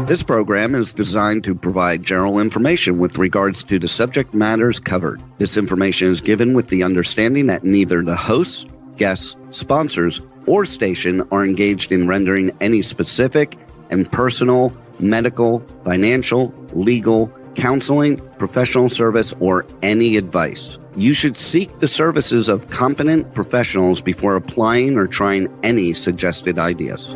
This program is designed to provide general information with regards to the subject matters covered. This information is given with the understanding that neither the hosts, guests, sponsors, or station are engaged in rendering any specific and personal, medical, financial, legal, counseling, professional service, or any advice. You should seek the services of competent professionals before applying or trying any suggested ideas.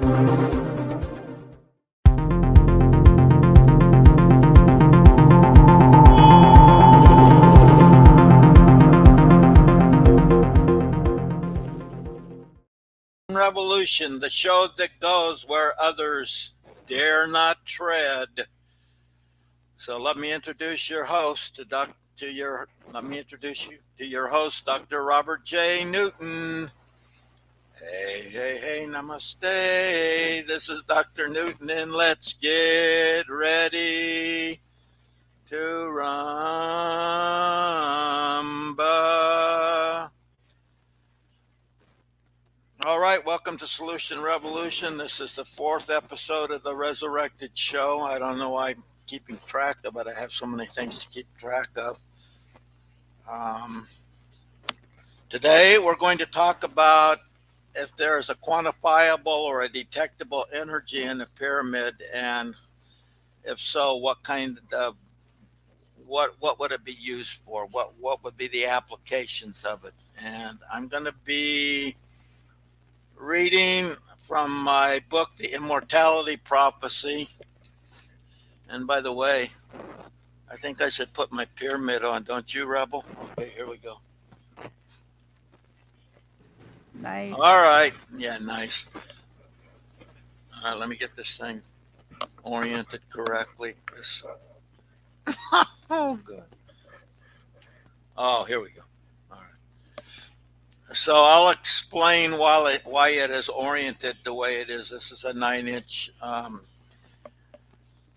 Revolution, the show that goes where others dare not tread. So let me introduce your host Dr. Robert J. Newton. Hey, namaste. This is Dr. Newton, and let's get ready to rumba. All right, welcome to Solution Revolution. This is the 4th episode of the Resurrected Show. I don't know why I'm keeping track of it. I have so many things to keep track of. Today, we're going to talk about if there is a quantifiable or a detectable energy in the pyramid, and if so, what kind of what would it be used for? What would be the applications of it? And I'm going to be reading from my book, The Immortality Prophecy. And by the way, I think I should put my pyramid on, don't you, Rebel? Okay, here we go. Nice. All right. Yeah, nice. All right, let me get this thing oriented correctly. Oh, good. Oh, here we go. So I'll explain why it is oriented the way it is. This is a 9-inch.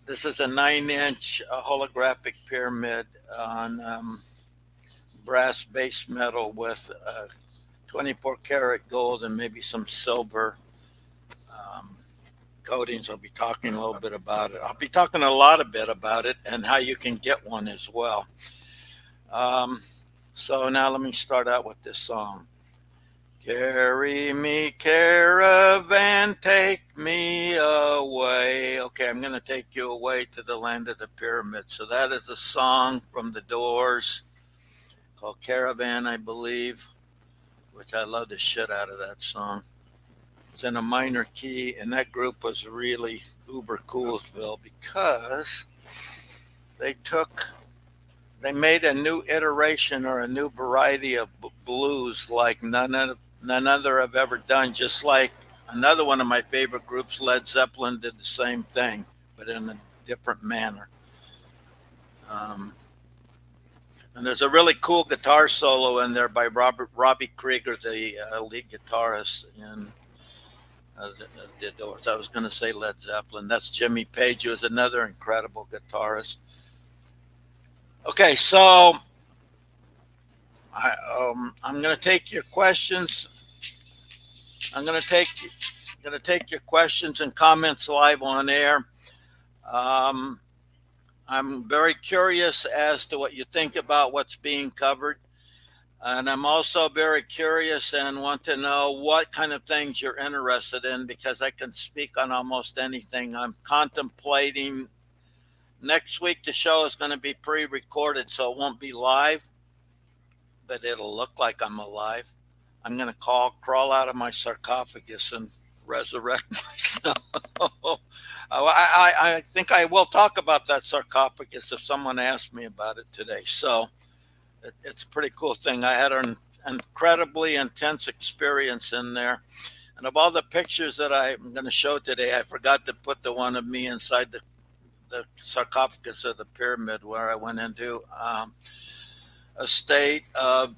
This is a 9-inch holographic pyramid on brass base metal with 24 karat gold and maybe some silver coatings. I'll be talking a little bit about it. I'll be talking a lot about it and how you can get one as well. So now let me start out with this song. Carry me, caravan, take me away. Okay, I'm going to take you away to the land of the pyramid. So that is a song from The Doors called Caravan, I believe, which I love the shit out of that song. It's in a minor key, and that group was really uber coolsville because they made a new iteration or a new variety of blues like none other have ever done, just like another one of my favorite groups, Led Zeppelin, did the same thing, but in a different manner. And there's a really cool guitar solo in there by Robbie Krieger, the lead guitarist in the Doors. I was going to say Led Zeppelin. That's Jimmy Page, who is another incredible guitarist. Okay, so I'm going to take your questions. I'm going to take your questions and comments live on air. I'm very curious as to what you think about what's being covered. And I'm also very curious and want to know what kind of things you're interested in, because I can speak on almost anything. I'm contemplating. Next week, the show is going to be pre-recorded, so it won't be live, but it'll look like I'm alive. I'm going to crawl out of my sarcophagus and resurrect myself. I think I will talk about that sarcophagus if someone asks me about it today. So it's a pretty cool thing. I had an incredibly intense experience in there. And of all the pictures that I'm going to show today, I forgot to put the one of me inside the sarcophagus of the pyramid, where I went into a state of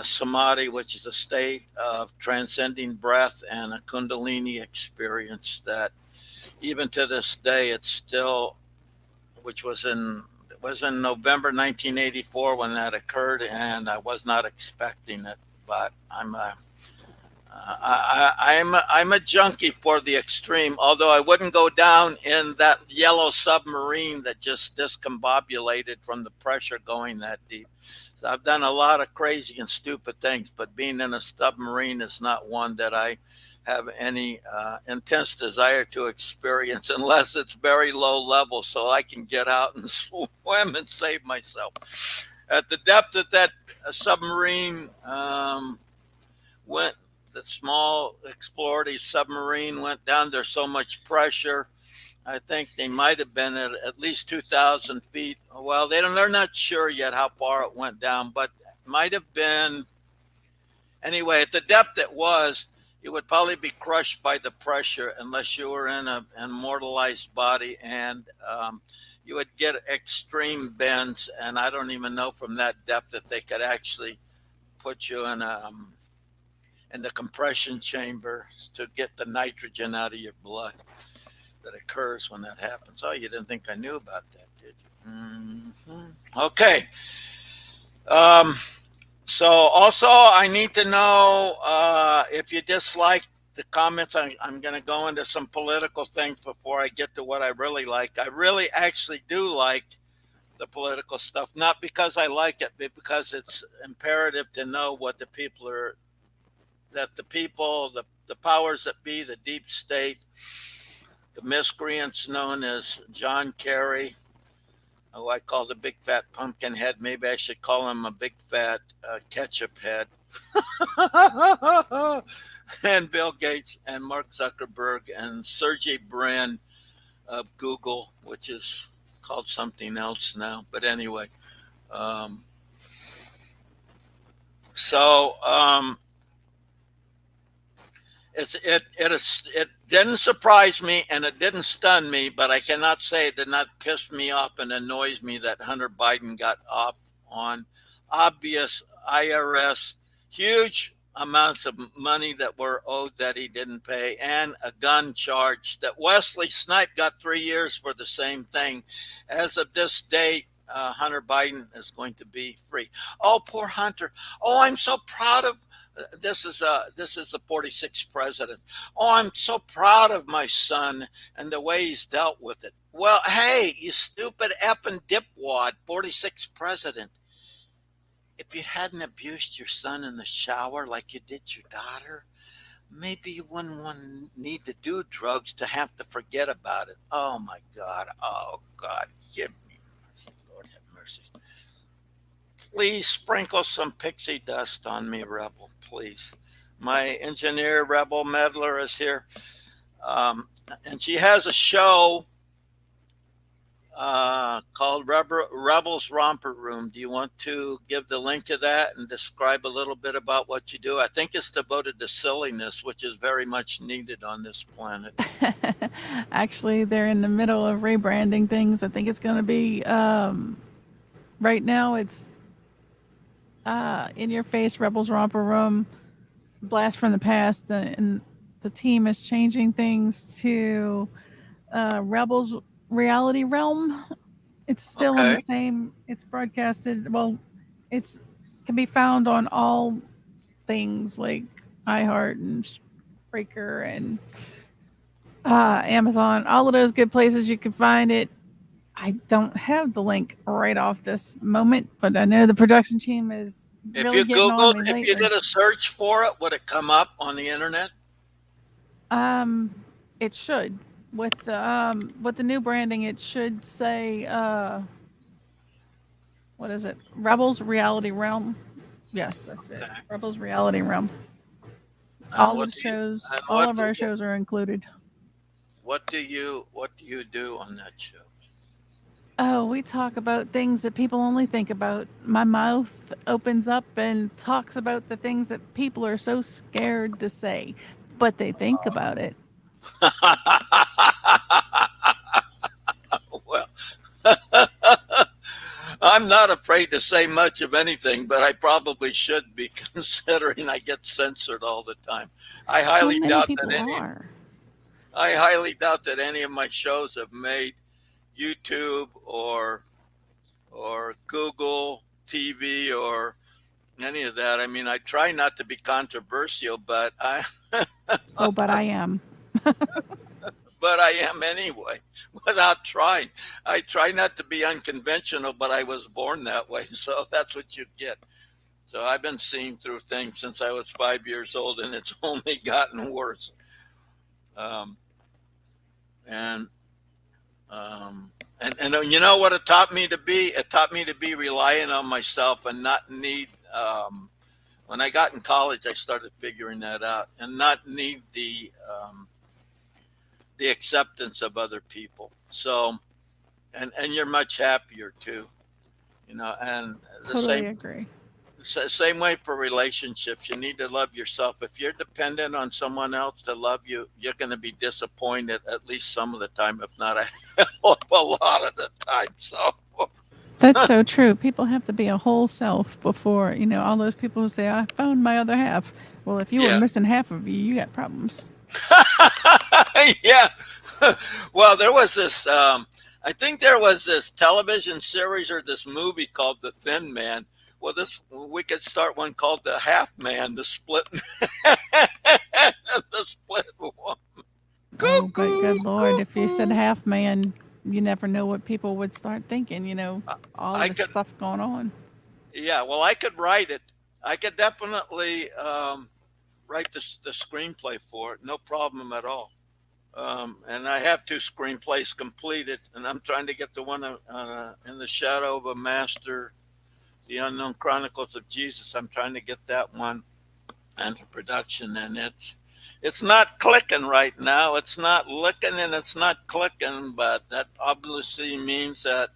samadhi, which is a state of transcending breath and a kundalini experience that even to this day, it's still, which was in November 1984 when that occurred, and I was not expecting it, but I'm I'm a junkie for the extreme. Although I wouldn't go down in that yellow submarine that just discombobulated from the pressure going that deep. So I've done a lot of crazy and stupid things, but being in a submarine is not one that I have any intense desire to experience unless it's very low level, so I can get out and swim and save myself. At the depth that submarine went, the small exploratory submarine went down. There's so much pressure. I think they might have been at least 2,000 feet. Well, they're not sure yet how far it went down, but it might have been. Anyway, at the depth it was, you would probably be crushed by the pressure unless you were in an immortalized body, and you would get extreme bends. And I don't even know from that depth that they could actually put you in the compression chamber to get the nitrogen out of your blood that occurs when that happens. Oh, you didn't think I knew about that, did you? Okay. Um, so also, I need to know if you dislike the comments. I'm going to go into some political things before I get to what I really like. I really actually do like the political stuff, not because I like it, but because it's imperative to know what the people are, that the people, the powers that be, the deep state, the miscreants known as John Kerry, who I call the big fat pumpkin head. Maybe I should call him a big fat ketchup head. And Bill Gates and Mark Zuckerberg and Sergey Brin of Google, which is called something else now. But anyway, um, so it didn't surprise me and it didn't stun me, but I cannot say it did not piss me off and annoys me that Hunter Biden got off on obvious IRS huge amounts of money that were owed that he didn't pay, and a gun charge that Wesley Snipe got 3 years for the same thing. As of this date, Hunter Biden is going to be free. Oh, poor Hunter. Oh, I'm so proud of this is the 46th president. Oh, I'm so proud of my son and the way he's dealt with it. Well, hey, you stupid effing dipwad, 46th president. If you hadn't abused your son in the shower like you did your daughter, maybe you wouldn't need to do drugs to have to forget about it. Oh my God. Oh God, give me mercy. Lord have mercy. Please sprinkle some pixie dust on me, Rebel, please. My engineer, Rebel Meddler, is here. And she has a show called Rebel's Romper Room. Do you want to give the link to that and describe a little bit about what you do? I think it's devoted to silliness, which is very much needed on this planet. Actually, they're in the middle of rebranding things. I think it's going to be right now. It's in your face, Rebels Romper Room, Blast from the Past, and the team is changing things to Rebels Reality Realm. It's still in the Okay. same. It's broadcasted. Well, it's can be found on all things like iHeart and Breaker and Amazon. All of those good places you can find it. I don't have the link right off this moment, but I know the production team is really getting on me If you lately. did a search for it, would it come up on the internet? It should with the new branding. It should say what is it? Rebels Reality Realm. Yes, that's it. Okay. Rebels Reality Realm. And All of what the do you shows, and all of our shows are included. what do you do on that show? Oh, we talk about things that people only think about. My mouth opens up and talks about the things that people are so scared to say, but they think about it. Well, I'm not afraid to say much of anything, but I probably should be considering I get censored all the time. I So highly many doubt that people any are. I highly doubt that any of my shows have made YouTube or Google TV or any of that. I mean, I try not to be controversial, but I Oh, but I am. but I am anyway, without trying. I try not to be unconventional, but I was born that way, so that's what you get. So I've been seeing through things since I was 5 years old, and it's only gotten worse. Um, and um, and you know what it taught me to be? It taught me to be reliant on myself and not need. When I got in college, I started figuring that out, and not need the acceptance of other people. So, and you're much happier too, you know. And the Totally agree. same way for relationships. You need to love yourself. If you're dependent on someone else to love you, you're going to be disappointed at least some of the time, if not a hell of a lot of the time. So, That's so true. People have to be a whole self before, all those people who say, I found my other half. Well, if you were yeah. missing half of you, you got problems. Yeah. Well, there was this, I think there was this television series or this movie called The Thin Man. Well, we could start one called The Half Man, the split, the split one. Oh, but Cuckoo, good Lord, if you said cuckoo. half man, you never know what people would start thinking, all I this could, stuff going on. yeah, well, I could write it. I could definitely write the screenplay for it. No problem at all. And I have two screenplays completed, and I'm trying to get the one in the shadow of a master, the unknown chronicles of Jesus. I'm trying to get that one into production, and it's not clicking right now. It's not licking and it's not clicking, but that obviously means that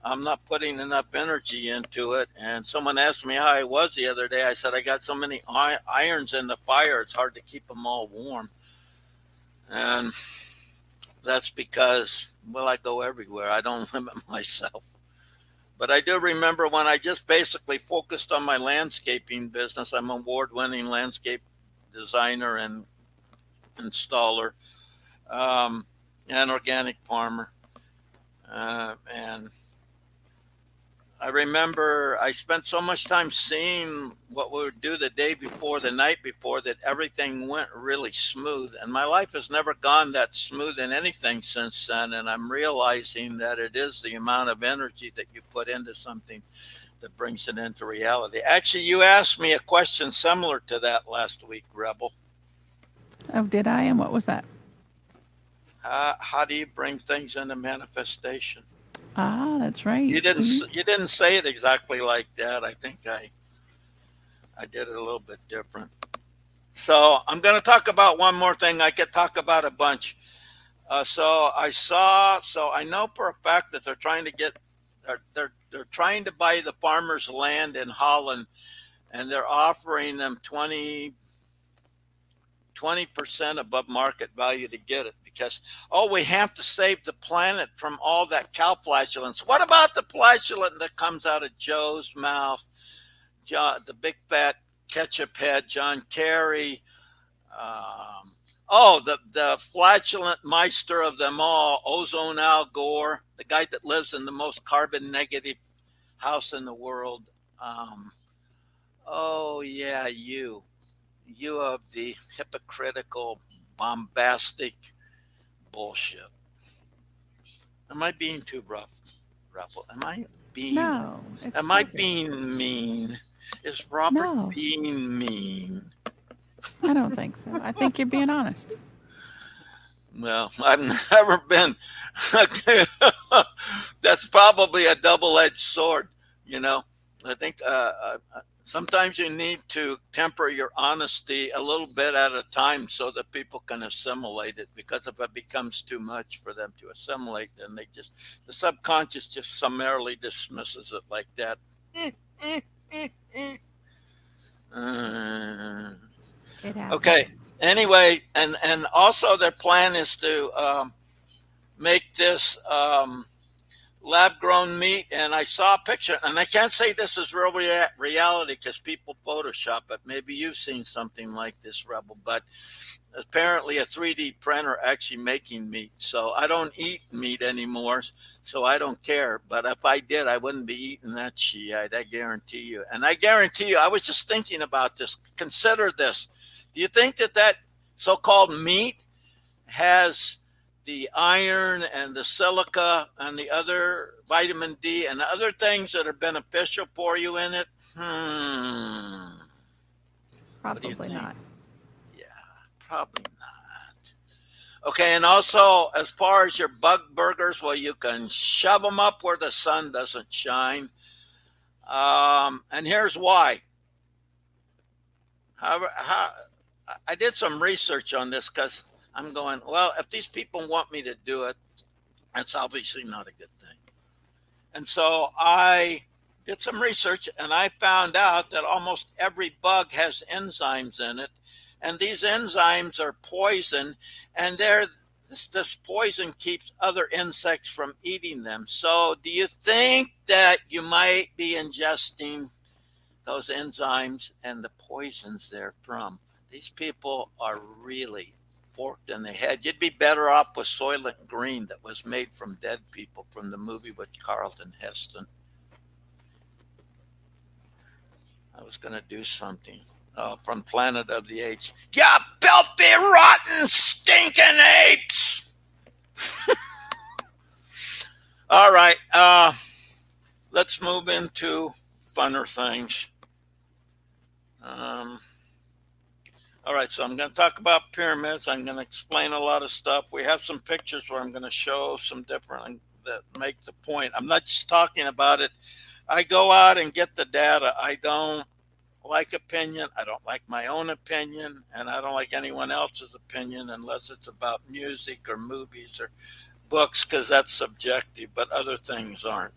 I'm not putting enough energy into it. And someone asked me how I was the other day. I said I got so many irons in the fire, it's hard to keep them all warm. And that's because, well, I go everywhere. I don't limit myself. But I do remember when I just basically focused on my landscaping business. I'm an award winning landscape designer and installer, um, and organic farmer. And I remember I spent so much time seeing what we would do the day before, the night before, that everything went really smooth. And my life has never gone that smooth in anything since then. And I'm realizing that it is the amount of energy that you put into something that brings it into reality. Actually, you asked me a question similar to that last week, Rebel. Oh, did I? And what was that? How do you bring things into manifestation? Ah, that's right. See? You didn't say it exactly like that. I think I did it a little bit different. So I'm going to talk about one more thing. I could talk about a bunch. So I know for a fact that they're trying to get, they're trying to buy the farmers' land in Holland, and they're offering them 20% above market value to get it because, oh, we have to save the planet from all that cow flatulence. What about the flatulence that comes out of Joe's mouth, the big fat ketchup head, John Kerry? Um, the flatulent meister of them all, Ozone Al Gore, the guy that lives in the most carbon negative house in the world. Um, oh, yeah, you of the hypocritical, bombastic bullshit. Am I being too rough, Rebel? No, it's Am I perfect. being mean? Is Robert No, being mean? I don't think so. I think you're being honest. Well, I've never been. That's probably a double-edged sword, you know. I think sometimes you need to temper your honesty a little bit at a time so that people can assimilate it. Because if it becomes too much for them to assimilate, then the subconscious just summarily dismisses it like that. Uh, It happens. okay. Anyway, and also their plan is to make this lab grown meat, and I saw a picture, and I can't say this is real reality because people Photoshop it. Maybe you've seen something like this, Rebel, but apparently a 3D printer actually making meat. So I don't eat meat anymore, so I don't care. But if I did, I wouldn't be eating that shit. I guarantee you. And I guarantee you, I was just thinking about this. Consider this. Do you think that that so-called meat has the iron and the silica and the other vitamin D and other things that are beneficial for you in it? What do you Probably think? not. Yeah, probably not. Okay, and also as far as your bug burgers, well, you can shove them up where the sun doesn't shine. And here's why. How, I did some research on this because I'm going, well, if these people want me to do it, that's obviously not a good thing. And so I did some research and I found out that almost every bug has enzymes in it. And these enzymes are poison, and this poison keeps other insects from eating them. So do you think that you might be ingesting those enzymes and the poisons therefrom? These people are really forked in the head. You'd be better off with Soylent Green that was made from dead people from the movie with Carlton Heston. I was going to do something from Planet of the Apes. You filthy, rotten, stinking apes! All right, let's move into funner things. All right, so I'm going to talk about pyramids. I'm going to explain a lot of stuff. We have some pictures where I'm going to show some different that make the point. I'm not just talking about it. I go out and get the data. I don't like opinion. I don't like my own opinion, and I don't like anyone else's opinion unless it's about music or movies or books, because that's subjective, but other things aren't.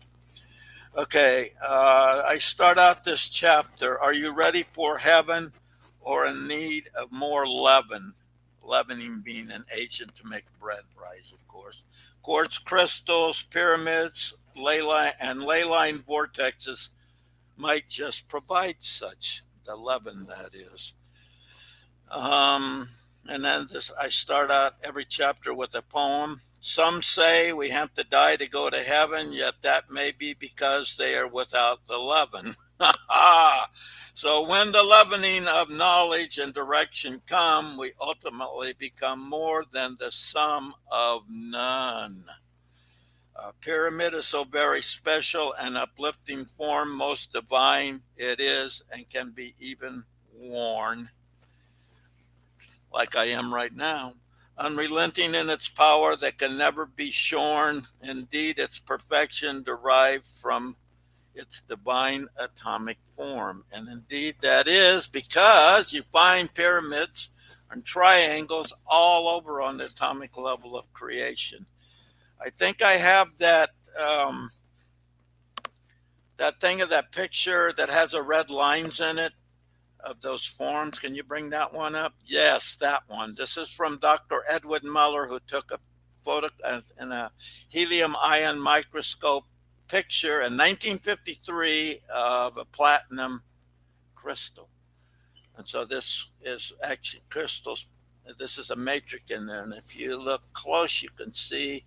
Okay, I start out this chapter. Are you ready for heaven or in need of more leaven? Leavening being an agent to make bread rise, of course. Quartz crystals, pyramids, ley line vortexes might just provide such, the leaven that is. And then I start out every chapter with a poem. Some say we have to die to go to heaven, yet that may be because they are without the leaven. So when the leavening of knowledge and direction come, we ultimately become more than the sum of none. A pyramid is so very special and uplifting form, most divine it is, and can be even worn, like I am right now. Unrelenting in its power that can never be shorn. Indeed, its perfection derived from its divine atomic form. And indeed, that is because you find pyramids and triangles all over on the atomic level of creation. I think I have that thing of that picture that has the red lines in it of those forms. Can you bring that one up? Yes, that one. This is from Dr. Edwin Muller, who took a photo in a helium ion microscope picture in 1953 of a platinum crystal. And so this is actually crystals. This is a matrix in there. And if you look close, you can see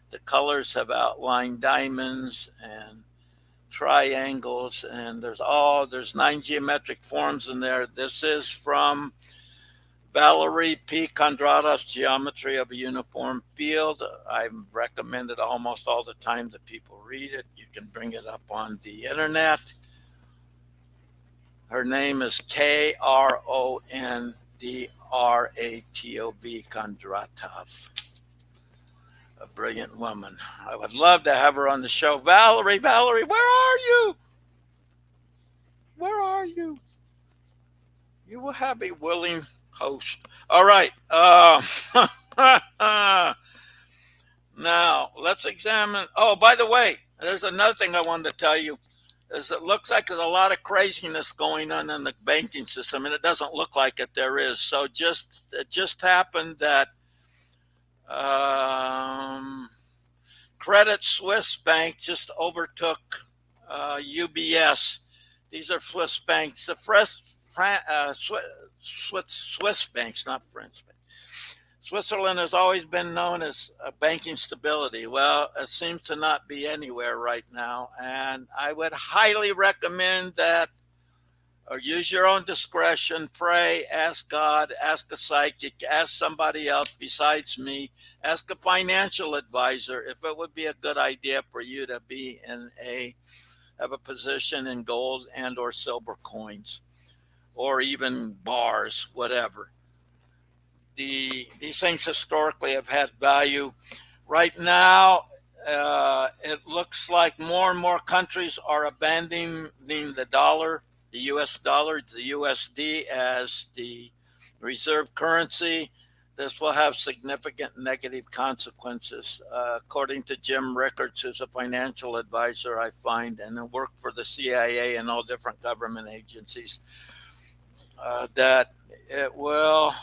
the colors have outlined diamonds and triangles, and there's 9 geometric forms in there. This is from Valerie P. Kondratov's Geometry of a Uniform Field. I recommend it almost all the time that people read it. You can bring it up on the internet. Her name is Krondratov, Kondratov. A brilliant woman. I would love to have her on the show. Valerie, where are you? Where are you? You will have a willing host. All right. Now, let's examine. Oh, by the way, there's another thing I wanted to tell you. Is it looks like there's a lot of craziness going on in the banking system, and it doesn't look like it. There is. So it just happened that Credit Suisse Bank just overtook UBS. These are Swiss banks. The Swiss banks, not French banks. Switzerland has always been known as banking stability. Well, it seems to not be anywhere right now. And I would highly recommend that, or use your own discretion, pray, ask God, ask a psychic, ask somebody else besides me, ask a financial advisor if it would be a good idea for you to be have a position in gold and or silver coins, or even bars, whatever. These things historically have had value. Right now, it looks like more and more countries are abandoning the dollar, the US dollar, the USD as the reserve currency. This will have significant negative consequences. According to Jim Rickards, who's a financial advisor I find and worked for the CIA and all different government agencies, that it will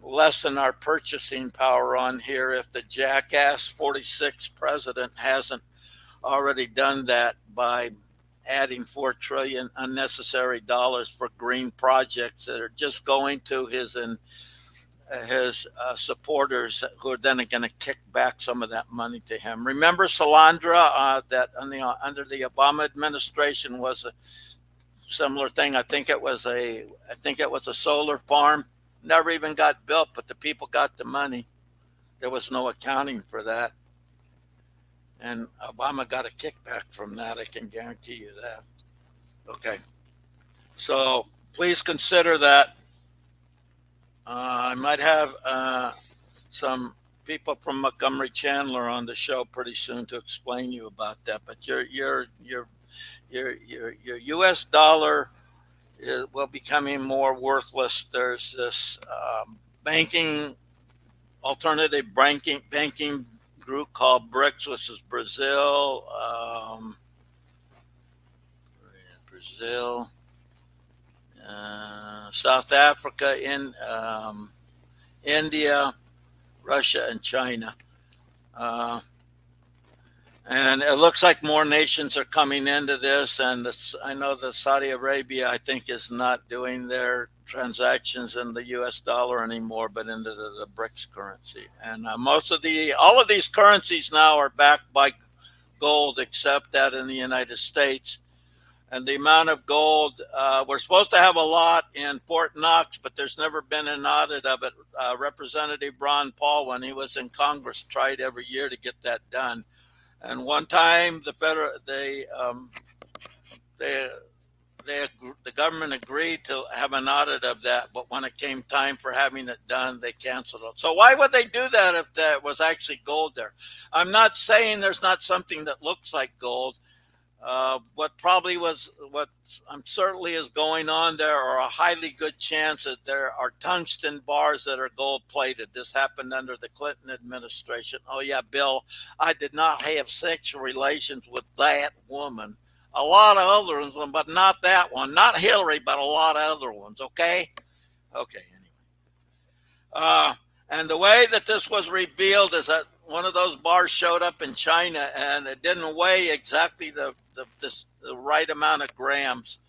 lessen our purchasing power on here if the jackass 46th president hasn't already done that by adding $4 trillion unnecessary dollars for green projects that are just going to his supporters, who are then going to kick back some of that money to him. Remember Solandra, that under the Obama administration was a similar thing. I think it was a solar farm. Never even got built, but the people got the money. There was no accounting for that. And Obama got a kickback from that, I can guarantee you that. Okay. So please consider that. I might have some people from Montgomery Chandler on the show pretty soon to explain you about that. But your U.S. dollar will becoming more worthless. There's this alternative banking group called BRICS, which is Brazil, South Africa, India, Russia, and China. And it looks like more nations are coming into this. And I know that Saudi Arabia, I think, is not doing their transactions in the US dollar anymore, but into the BRICS currency. And all of these currencies now are backed by gold, except that in the United States. And the amount of gold, we're supposed to have a lot in Fort Knox, but there's never been an audit of it. Representative Ron Paul, when he was in Congress, tried every year to get that done. And one time, the government agreed to have an audit of that, but when it came time for having it done, they canceled it. So why would they do that if there was actually gold there? I'm not saying there's not something that looks like gold. What certainly is going on there, are a highly good chance that there are tungsten bars that are gold plated. This happened under the Clinton administration. Oh yeah, Bill, I did not have sexual relations with that woman. A lot of other ones, but not that one. Not Hillary, but a lot of other ones. Okay. Anyway, and the way that this was revealed is that one of those bars showed up in China, and it didn't weigh exactly the right amount of grams.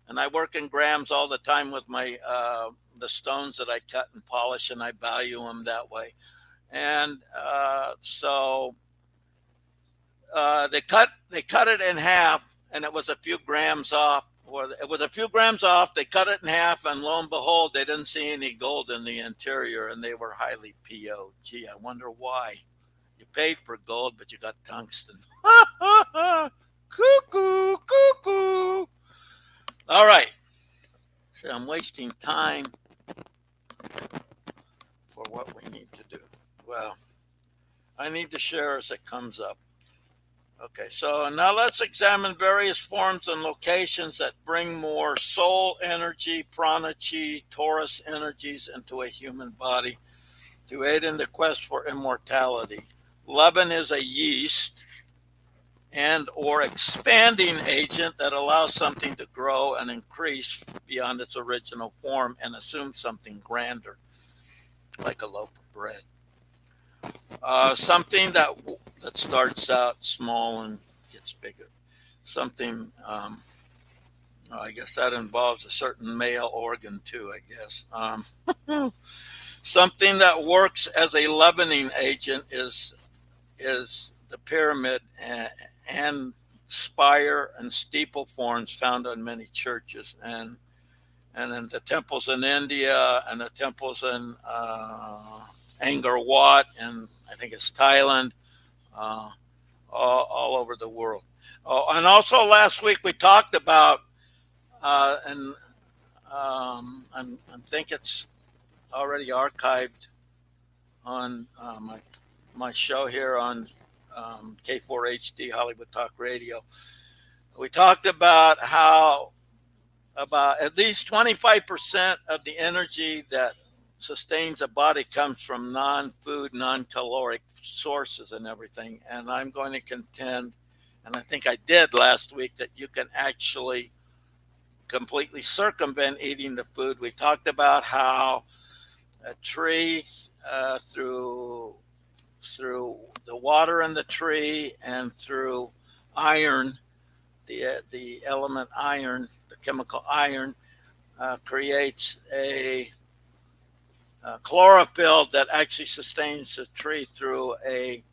And I work in grams all the time with my the stones that I cut and polish, and I value them that way. And so they cut it in half, and it was a few grams off. They cut it in half, and lo and behold, they didn't see any gold in the interior, and they were highly PO'd. Gee, I wonder why. You paid for gold, but you got tungsten. Cuckoo, cuckoo. All right. So I'm wasting time for what we need to do. Well, I need to share as it comes up. Okay, so now let's examine various forms and locations that bring more soul energy, prana chi, Taurus energies into a human body to aid in the quest for immortality. Leaven is a yeast and or expanding agent that allows something to grow and increase beyond its original form and assume something grander, like a loaf of bread. Something that starts out small and gets bigger. Something, I guess that involves a certain male organ too, I guess. Something that works as a leavening agent is the pyramid and spire and steeple forms found on many churches and in the temples in India and the temples in Angkor Wat and I think it's Thailand, uh, all over the world. Oh, and also last week we talked about and I think it's already archived on my show here on K4HD Hollywood Talk Radio. We talked about how about at least 25% of the energy that sustains a body comes from non-food, non-caloric sources and everything. And I'm going to contend, and I think I did last week, that you can actually completely circumvent eating the food. We talked about how a tree through the water in the tree and through iron, the element iron, the chemical iron, creates a chlorophyll that actually sustains the tree through a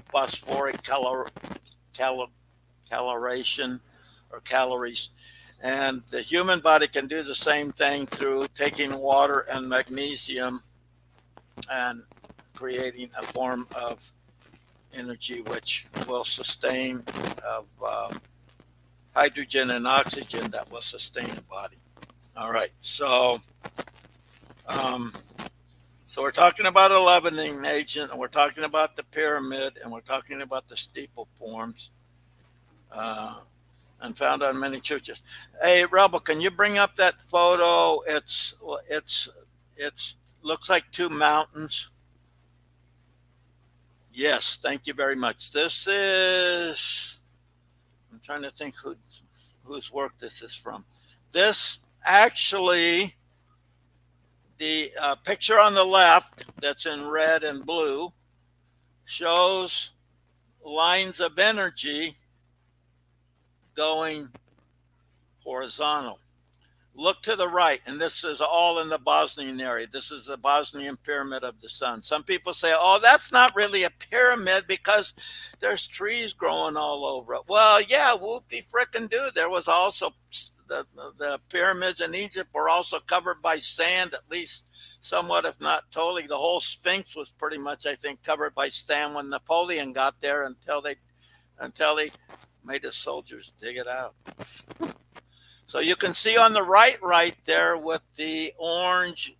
phosphoric caloration or calories. And the human body can do the same thing through taking water and magnesium and creating a form of energy which will sustain of hydrogen and oxygen that will sustain the body. All right, so so we're talking about a leavening agent, and we're talking about the pyramid, and we're talking about the steeple forms, and found on many churches. Hey, Rebel, can you bring up that photo? It's looks like two mountains. Yes, thank you very much. This is, I'm trying to think whose work this is from. This actually, the picture on the left that's in red and blue shows lines of energy going horizontal. Look to the right, and this is all in the Bosnian area. This is the Bosnian Pyramid of the Sun. Some people say, oh, that's not really a pyramid because there's trees growing all over it. Well, yeah, whoopie frickin' do. There was also the pyramids in Egypt were also covered by sand, at least somewhat, if not totally. The whole Sphinx was pretty much, I think, covered by sand when Napoleon got there until they made the soldiers dig it out. So you can see on the right there with the orange,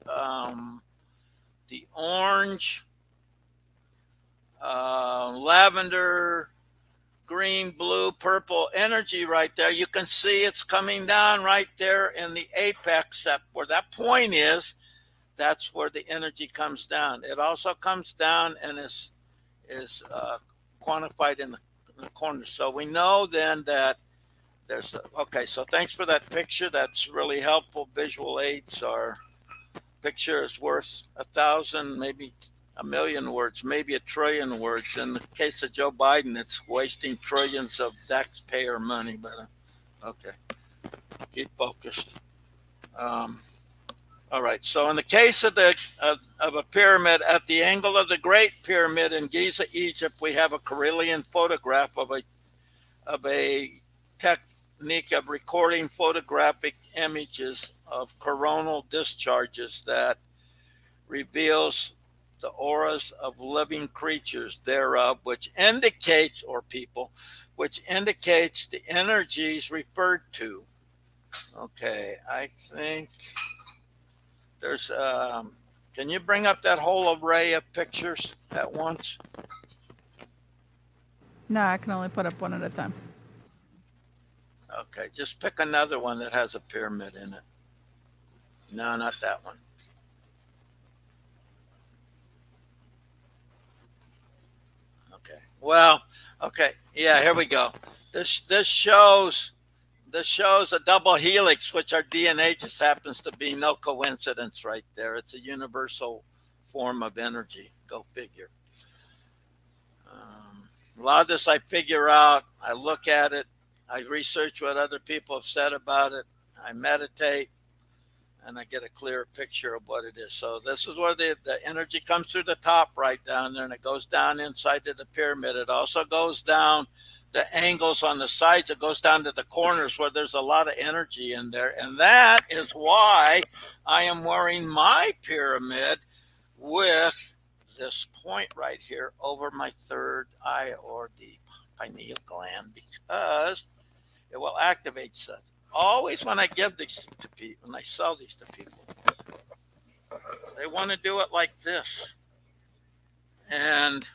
lavender, green, blue, purple energy right there. You can see it's coming down right there in the apex, where that point is. That's where the energy comes down. It also comes down and is quantified in the corner. So we know then that okay, so thanks for that picture. That's really helpful. Visual aids are, picture is worth 1,000, maybe 1,000,000 words, maybe 1,000,000,000,000 words. In the case of Joe Biden, it's wasting trillions of taxpayer money, but okay, keep focused. All right, so in the case of a pyramid, at the angle of the Great Pyramid in Giza, Egypt, we have a Carillion photograph of a technique of recording photographic images of coronal discharges that reveals the auras of living creatures thereof, which indicates, or people, which indicates the energies referred to. Okay, I think there's, can you bring up that whole array of pictures at once? No, I can only put up one at a time. Okay, just pick another one that has a pyramid in it. No, not that one. Okay. Well, okay. Yeah, here we go. This shows a double helix, which our DNA just happens to be no coincidence right there. It's a universal form of energy. Go figure. A lot of this I figure out. I look at it. I research what other people have said about it. I meditate, and I get a clearer picture of what it is. So this is where the energy comes through the top right down there, and it goes down inside to the pyramid. It also goes down the angles on the sides. It goes down to the corners where there's a lot of energy in there. And that is why I am wearing my pyramid with this point right here over my third eye, or the pineal gland, because it will activate such. Always when I give these to people, when I sell these to people, they want to do it like this. And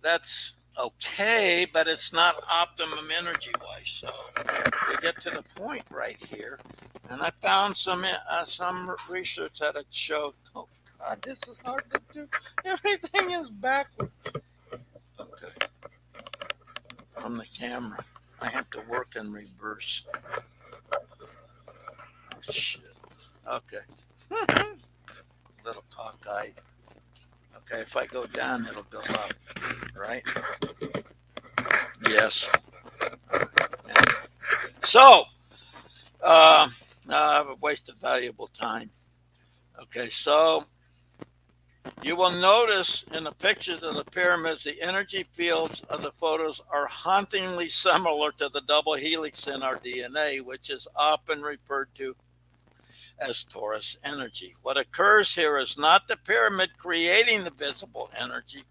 that's okay, but it's not optimum energy wise. So we get to the point right here, and I found some research that it showed. Oh God, this is hard to do. Everything is backwards. Okay, from the camera, I have to work in reverse. Oh shit. Okay. Little cockeyed. Okay, if I go down, it'll go up, right? Yes. Anyway. So, I've wasted valuable time. Okay, so you will notice in the pictures of the pyramids, the energy fields of the photos are hauntingly similar to the double helix in our DNA, which is often referred to as torus energy. What occurs here is not the pyramid creating the visible energy,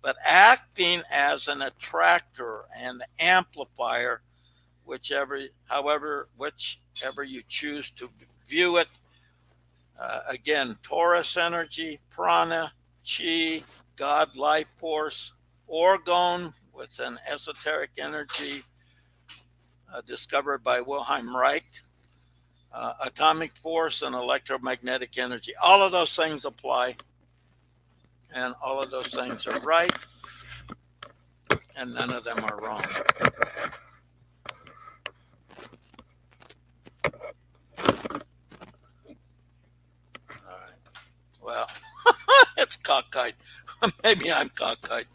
but acting as an attractor and amplifier, whichever you choose to view it. Again, torus energy, prana, chi, God life force, orgone, which is an esoteric energy discovered by Wilhelm Reich, atomic force, and electromagnetic energy. All of those things apply, and all of those things are right, and none of them are wrong. All right. Well, it's cockeyed. Maybe I'm cockeyed.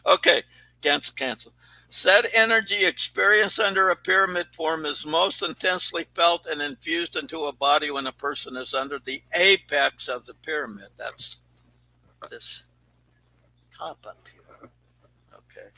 Okay, cancel. Said energy experienced under a pyramid form is most intensely felt and infused into a body when a person is under the apex of the pyramid. That's this top up here. Okay.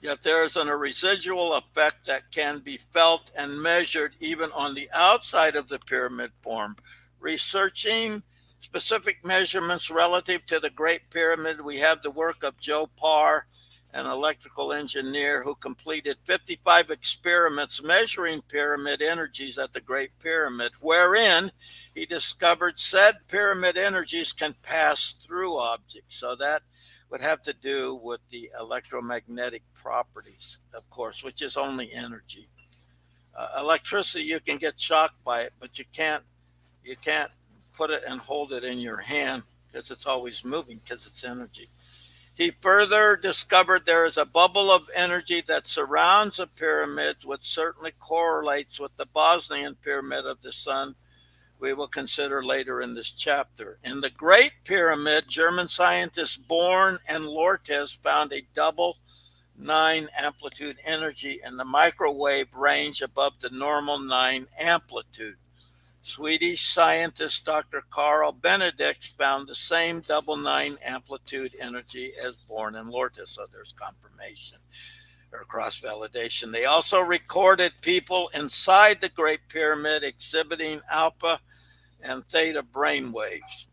Yet there is a residual effect that can be felt and measured even on the outside of the pyramid form. Researching specific measurements relative to the Great Pyramid, we have the work of Joe Parr, an electrical engineer who completed 55 experiments measuring pyramid energies at the Great Pyramid, wherein he discovered said pyramid energies can pass through objects. So that would have to do with the electromagnetic properties, of course, which is only energy. Electricity, you can get shocked by it, but you can't put it and hold it in your hand because it's always moving because it's energy. He further discovered there is a bubble of energy that surrounds a pyramid, which certainly correlates with the Bosnian pyramid of the sun we will consider later in this chapter. In the Great Pyramid, German scientists Born and Lortes found a double 9 amplitude energy in the microwave range above the normal 9 amplitude. Swedish scientist Dr. Carl Benedict found the same double 9 amplitude energy as Born and Lortes, so there's confirmation or cross-validation. They also recorded people inside the Great Pyramid exhibiting alpha and theta brainwaves.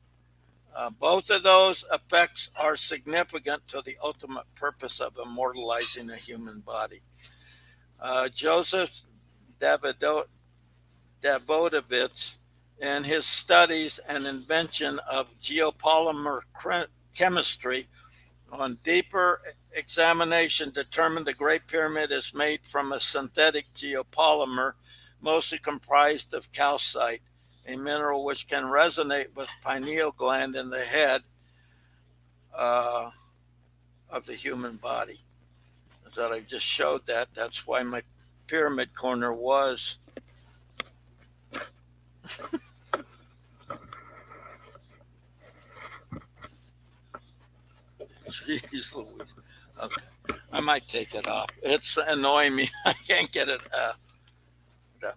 Both of those effects are significant to the ultimate purpose of immortalizing a human body. Joseph Davidovich, in his studies and invention of geopolymer chemistry, on deeper examination, determined the Great Pyramid is made from a synthetic geopolymer, mostly comprised of calcite, a mineral which can resonate with pineal gland in the head of the human body. That I just showed that. That's why my pyramid corner was Jeez Louise. Okay. I might take it off. It's annoying me. I can't get it.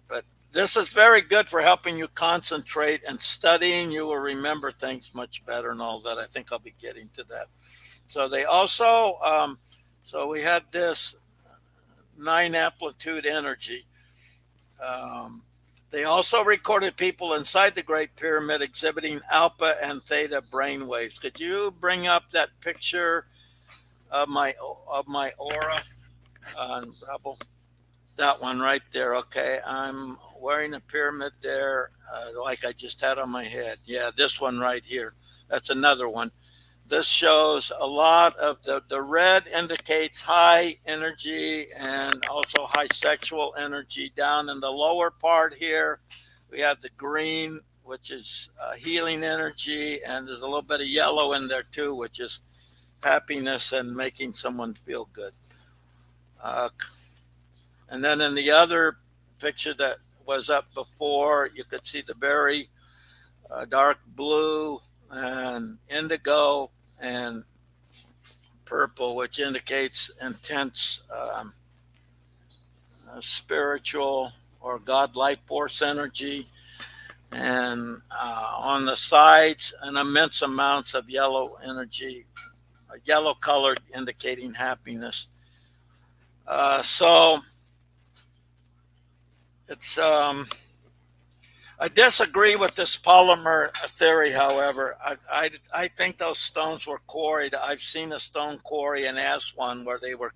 But this is very good for helping you concentrate and studying. You will remember things much better and all that. I think I'll be getting to that. So they also, so we had this 9 amplitude energy. Um, they also recorded people inside the Great Pyramid exhibiting alpha and theta brain waves. Could you bring up that picture of my aura on Rebel? That one right there. Okay, I'm wearing a pyramid there, like I just had on my head. Yeah, this one right here. That's another one. This shows a lot of the red indicates high energy and also high sexual energy. Down in the lower part here, we have the green, which is healing energy, and there's a little bit of yellow in there too, which is happiness and making someone feel good. Uh, and then in the other picture that was up before, you could see the very dark blue and indigo and purple, which indicates intense spiritual or God-like force energy. And on the sides, an immense amounts of yellow energy, yellow colored indicating happiness. So it's I disagree with this polymer theory, however. I think those stones were quarried. I've seen a stone quarry in Aswan where they were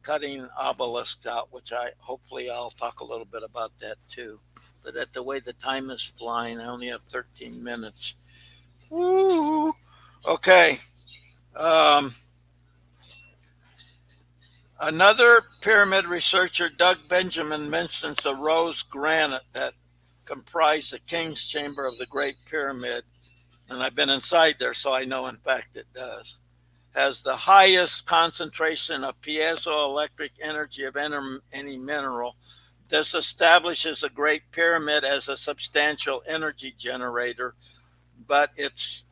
cutting obelisks out, which hopefully I'll talk a little bit about that too. But at the way the time is flying, I only have 13 minutes. Woo! Okay. Um, Another pyramid researcher, Doug Benjamin, mentions the rose granite that comprised the king's chamber of the Great Pyramid, and I've been inside there, so I know in fact it does, has the highest concentration of piezoelectric energy of any mineral. This establishes the Great Pyramid as a substantial energy generator, but its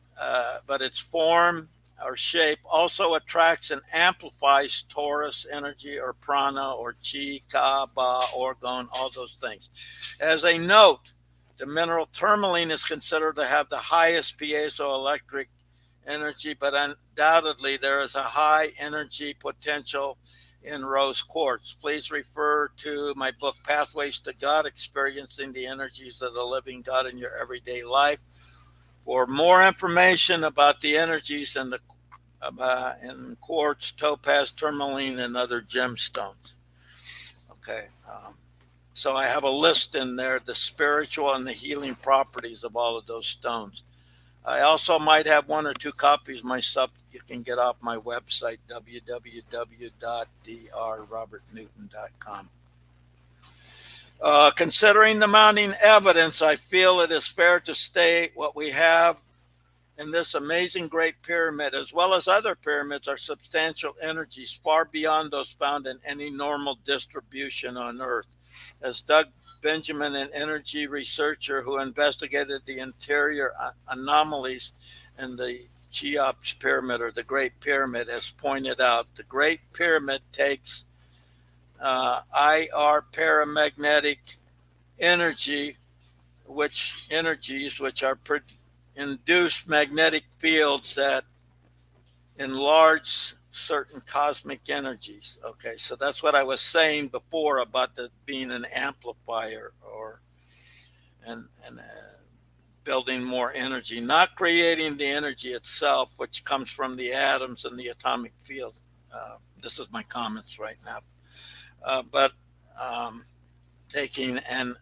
form or shape also attracts and amplifies Taurus energy or prana or chi, ka, ba, orgone, all those things. As a note, the mineral tourmaline is considered to have the highest piezoelectric energy, but undoubtedly there is a high energy potential in rose quartz. Please refer to my book, Pathways to God, Experiencing the Energies of the Living God in Your Everyday Life, for more information about the energies in quartz, topaz, tourmaline, and other gemstones. Okay. So I have a list in there, the spiritual and the healing properties of all of those stones. I also might have 1 or 2 copies myself you can get off my website, www.drrobertnewton.com. Considering the mounting evidence, I feel it is fair to state what we have in this amazing Great Pyramid, as well as other pyramids, are substantial energies far beyond those found in any normal distribution on Earth. As Doug Benjamin, an energy researcher who investigated the interior anomalies in the Cheops Pyramid, or the Great Pyramid, has pointed out, the Great Pyramid takes IR paramagnetic energy, which are induced magnetic fields that enlarge certain cosmic energies. Okay, so that's what I was saying before about the being an amplifier and building more energy, not creating the energy itself, which comes from the atoms and the atomic field. This is my comments right now, but taking and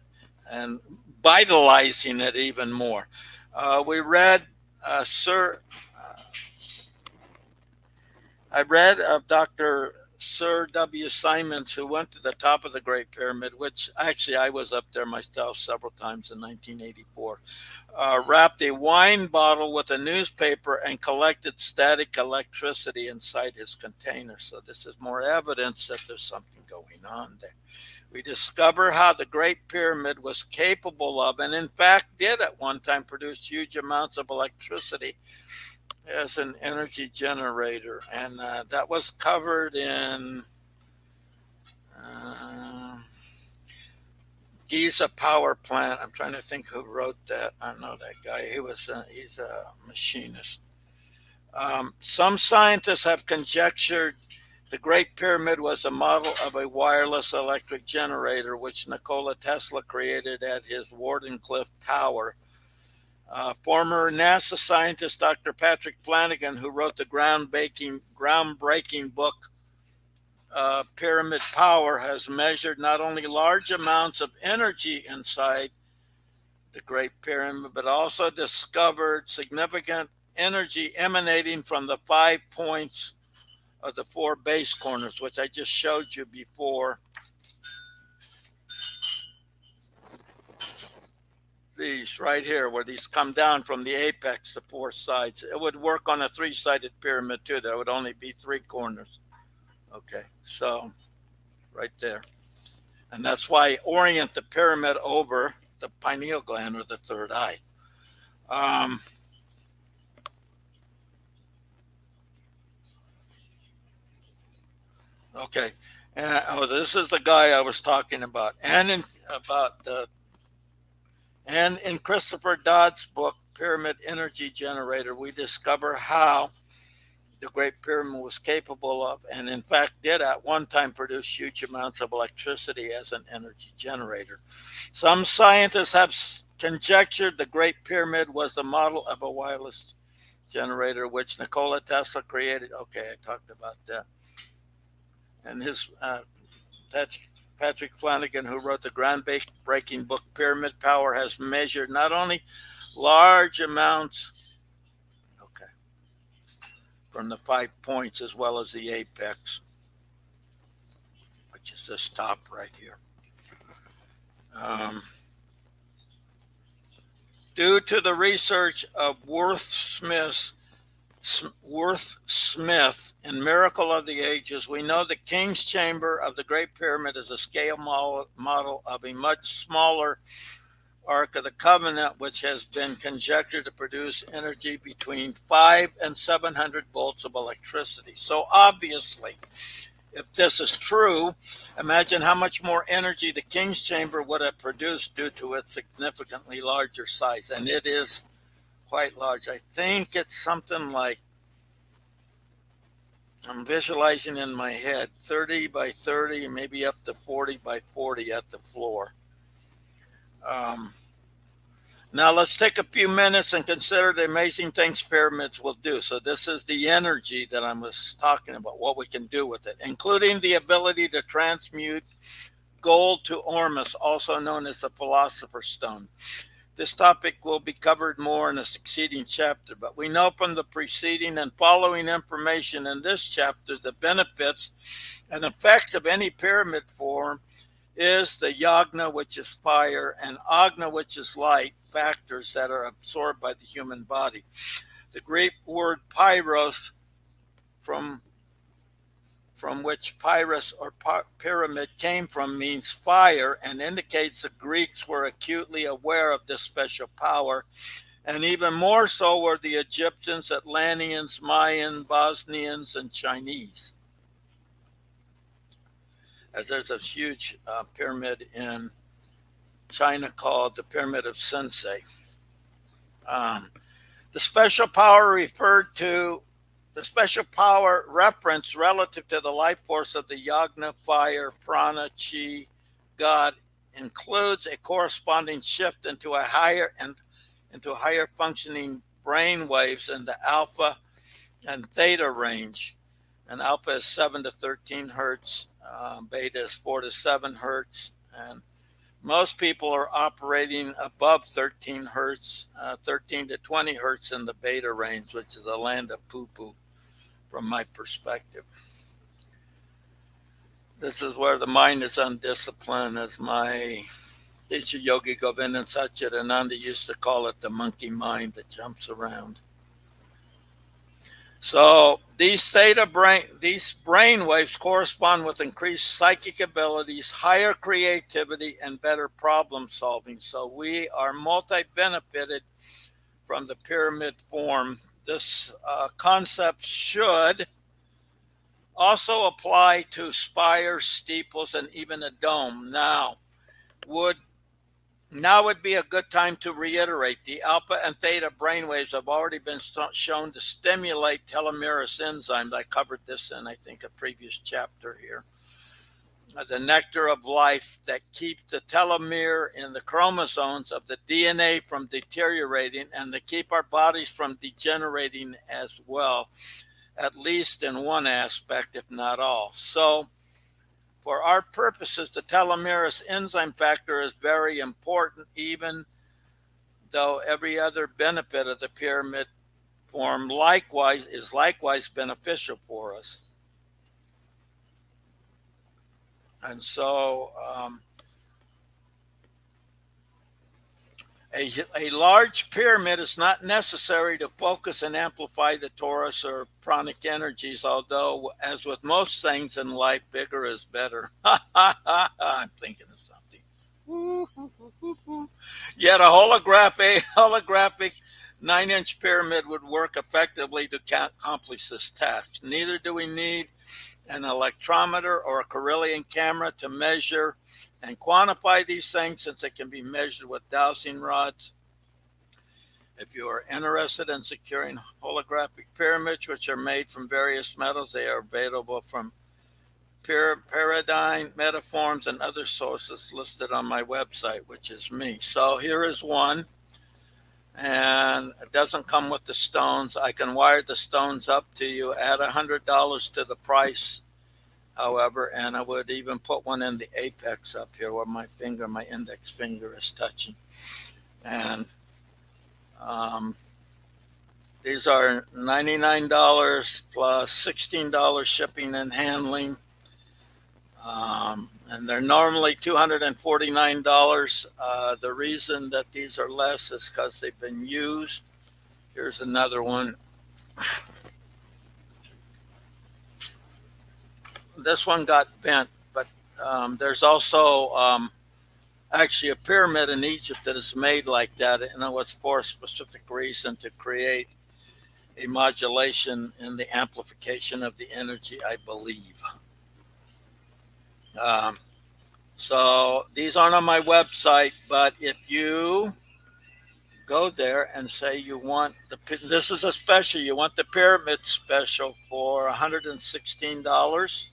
vitalizing it even more. We read I read of Dr. Sir W. Simons, who went to the top of the Great Pyramid, which actually I was up there myself several times in 1984, wrapped a wine bottle with a newspaper and collected static electricity inside his container. So this is more evidence that there's something going on there. We discover how the Great Pyramid was capable of, and in fact did at one time, produce huge amounts of electricity as an energy generator. And that was covered in Giza Power Plant. I'm trying to think who wrote that. I know that guy. He's a machinist. Some scientists have conjectured the Great Pyramid was a model of a wireless electric generator, which Nikola Tesla created at his Wardenclyffe Tower. Former NASA scientist Dr. Patrick Flanagan, who wrote the groundbreaking book Pyramid Power, has measured not only large amounts of energy inside the Great Pyramid, but also discovered significant energy emanating from the 5 points of the 4 base corners, which I just showed you before. These right here, where these come down from the apex to 4 sides. It would work on a 3-sided pyramid too. There would only be 3 corners. Okay, so right there. And that's why I orient the pyramid over the pineal gland or the third eye. Okay, and this is the guy I was talking about, and in Christopher Dodd's book Pyramid Energy Generator, we discover how the Great Pyramid was capable of, and in fact did at one time, produce huge amounts of electricity as an energy generator. Some scientists have conjectured the Great Pyramid was the model of a wireless generator, which Nikola Tesla created. Okay, I talked about that. And his Patrick Flanagan, who wrote the groundbreaking book Pyramid Power, has measured not only large amounts, okay, from the 5 points as well as the apex, which is this top right here. Due to the research of Worth Smith in Miracle of the Ages, we know the King's Chamber of the Great Pyramid is a scale model of a much smaller Ark of the Covenant, which has been conjectured to produce energy between 5 and 700 volts of electricity. So obviously, if this is true, imagine how much more energy the King's Chamber would have produced due to its significantly larger size. And it is quite large. I think it's something like, I'm visualizing in my head, 30 by 30, maybe up to 40 by 40 at the floor. Now let's take a few minutes and consider the amazing things pyramids will do. So this is the energy that I was talking about, what we can do with it, including the ability to transmute gold to ormus, also known as the Philosopher's Stone. This topic will be covered more in a succeeding chapter, but we know from the preceding and following information in this chapter the benefits and effects of any pyramid form is the yagna, which is fire, and agna, which is light, factors that are absorbed by the human body. The Greek word pyros, from which pyrus or pyramid came from, means fire, and indicates the Greeks were acutely aware of this special power, and even more so were the Egyptians, Atlanteans, Mayan, Bosnians, and Chinese. As there's a huge pyramid in China called the Pyramid of Sensei. The special power reference relative to the life force of the yagna, fire, prana, chi, God, includes a corresponding shift into higher functioning brain waves in the alpha and theta range. And alpha is 7 to 13 hertz, beta is 4 to 7 hertz, and most people are operating above 13 hertz, 13 to 20 hertz in the beta range, which is a land of poo-poo from my perspective. This is where the mind is undisciplined, as my teacher Yogi Govindan Satchidananda used to call it, the monkey mind that jumps around. So these brain waves correspond with increased psychic abilities, higher creativity, and better problem solving. So we are multi-benefited from the pyramid form. This concept should also apply to spires, steeples, and even a dome. Would would be a good time to reiterate the alpha and theta brainwaves have already been shown to stimulate telomerase enzymes. I covered this in, I think, a previous chapter here. The nectar of life that keeps the telomere in the chromosomes of the DNA from deteriorating and to keep our bodies from degenerating as well, at least in one aspect, if not all. So, for our purposes, the telomerase enzyme factor is very important, even though every other benefit of the pyramid form is likewise beneficial for us. And so a large pyramid is not necessary to focus and amplify the torus or pranic energies, although, as with most things in life, bigger is better. I'm thinking of something. Yet a holographic 9-inch pyramid would work effectively to accomplish this task. Neither do we need an electrometer or a Carillion camera to measure and quantify these things, since it can be measured with dowsing rods. If you are interested in securing holographic pyramids, which are made from various metals, they are available from Paradigm, Metaforms, and other sources listed on my website, which is me. So here is one, and it doesn't come with the stones. I can wire the stones up to you, add $100 to the price, however, and I would even put one in the apex up here where my index finger is touching. And these are $99 plus $16 shipping and handling. And they're normally $249. The reason that these are less is because they've been used. Here's another one. This one got bent, but there's also actually a pyramid in Egypt that is made like that, and it was for a specific reason, to create a modulation in the amplification of the energy, I believe. So these aren't on my website, but if you go there and say you want this is a special, you want the pyramid special for $116.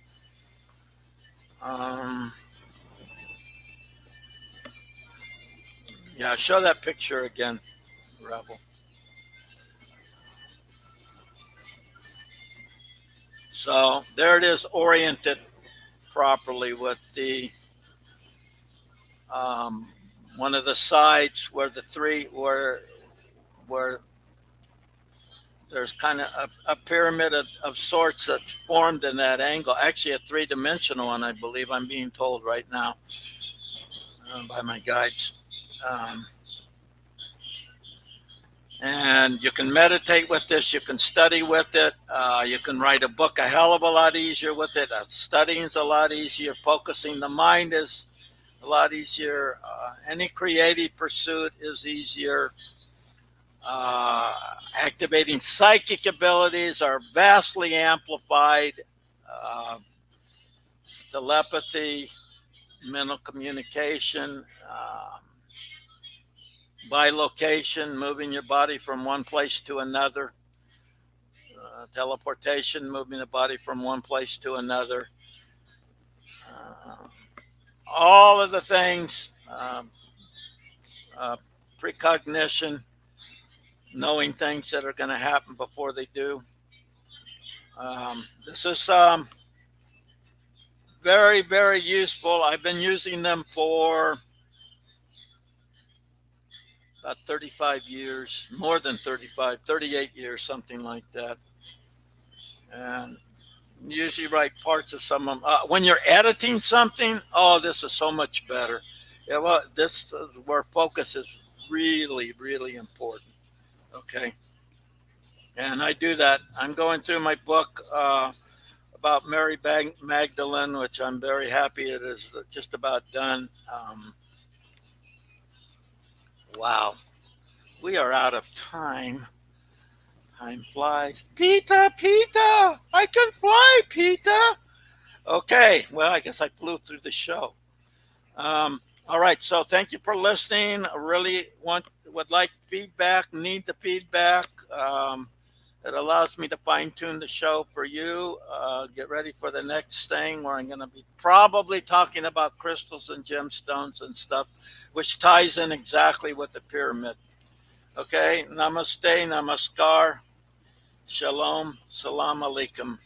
Yeah, show that picture again, Rebel. So there it is, oriented properly with the one of the sides where where there's kind of a pyramid of sorts that's formed in that angle. Actually, a three-dimensional one, I believe. I'm being told right now by my guides. And you can meditate with this. You can study with it. You can write a book a hell of a lot easier with it. Studying's a lot easier. Focusing the mind is a lot easier. Any creative pursuit is easier. Activating psychic abilities are vastly amplified. Telepathy, mental communication, bilocation, moving your body from one place to another. Teleportation, moving the body from one place to another. All of the things, precognition, knowing things that are going to happen before they do. This is very, very useful. I've been using them for about 35 years, more than 35, 38 years, something like that. And usually write parts of some of them. When you're editing something, oh, this is so much better. Yeah, well, this is where focus is really, really important. Okay. And I do that. I'm going through my book about Mary Magdalene, which I'm very happy it is just about done. Wow. We are out of time. Time flies. Peter, Peter, I can fly, Peter. Okay, well, I guess I flew through the show. All right, so thank you for listening. I really would like feedback, need the feedback. It allows me to fine tune the show for you. Get ready for the next thing where I'm going to be probably talking about crystals and gemstones and stuff, which ties in exactly with the pyramid. Okay, namaste, namaskar, shalom, salam alaikum.